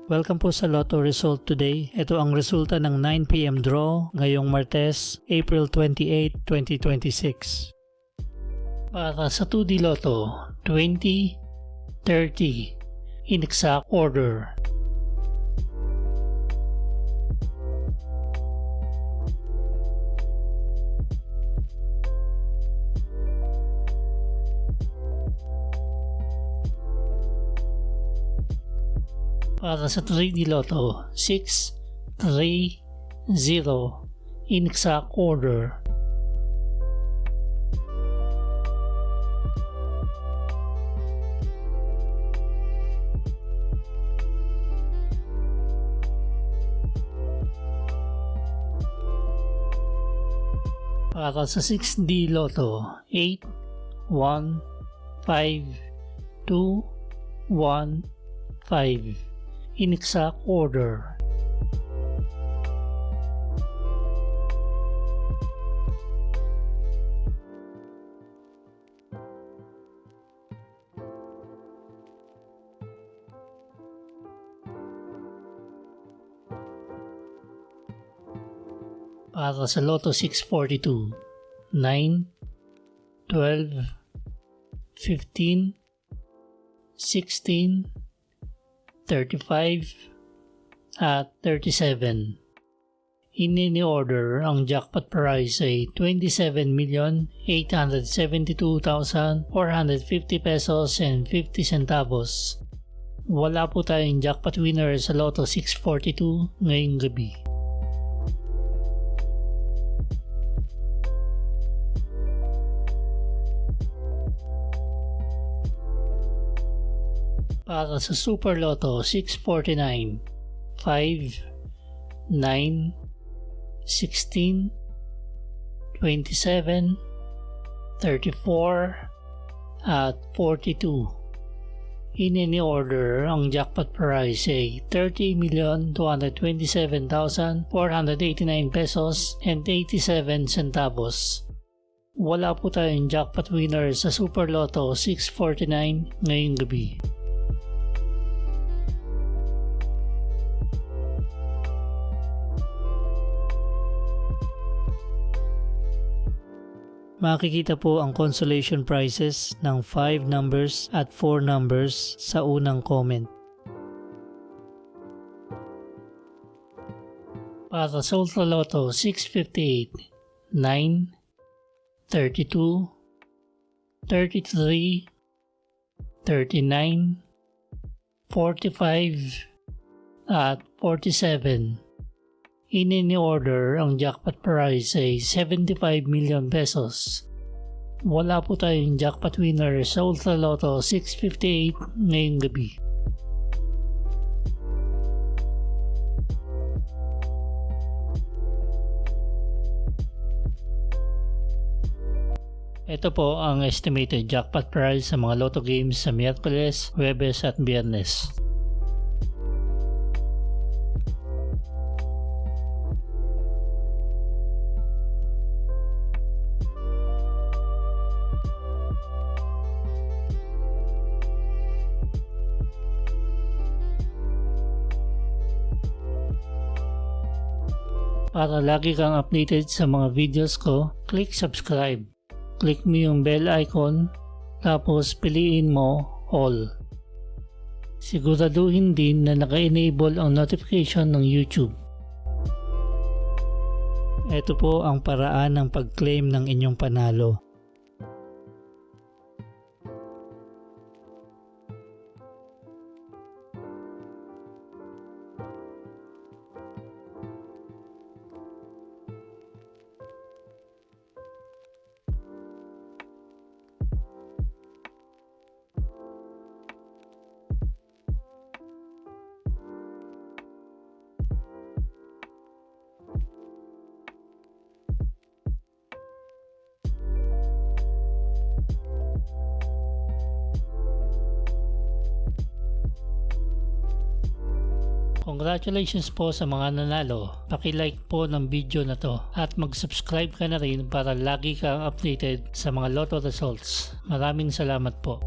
Welcome po sa Lotto Result Today. Ito ang resulta ng 9 PM draw ngayong Martes, April 28, 2026. Para sa 2D Lotto, 20, 30, in exact order. Para sa 3D Lotto, 6, 3, 0, in exact order. Para sa 6D Lotto, 8, 1, 5, 2, 1, 5. In exact order. Para sa Lotto 642, 9, 12, 15, 16, 35 at 37. In any order, ang jackpot prize ay 27,872,450 pesos and 50 centavos. Wala po tayong jackpot winner sa Lotto 642 ngayong gabi. Para sa Super Lotto 649, 5, 9, 16, 27, 34, at 42. In any order, ang jackpot prize ay 30,227,489 pesos and 87 centavos. Wala po tayong jackpot winner sa Super Lotto 649 ngayong gabi. Makikita po ang consolation prizes ng 5 numbers at 4 numbers sa unang comment. Para sa Ultra Lotto 658, 9, 32, 33, 39, 45, at 47. In any order, ang jackpot prize ay 75 million pesos. Wala po tayong jackpot winner sa Ultra Lotto 658 ngayong gabi. Ito po ang estimated jackpot prize sa mga Lotto games sa Miyerkules, Huwebes at Biyernes. Para lagi kang updated sa mga videos ko, click subscribe. Click mo yung bell icon, tapos piliin mo all. Siguraduhin din na naka-enable ang notification ng YouTube. Ito po ang paraan ng pag-claim ng inyong panalo. Congratulations po sa mga nanalo. Paki-like po ng video na to at mag-subscribe ka na rin para lagi kang updated sa mga Lotto results. Maraming salamat po.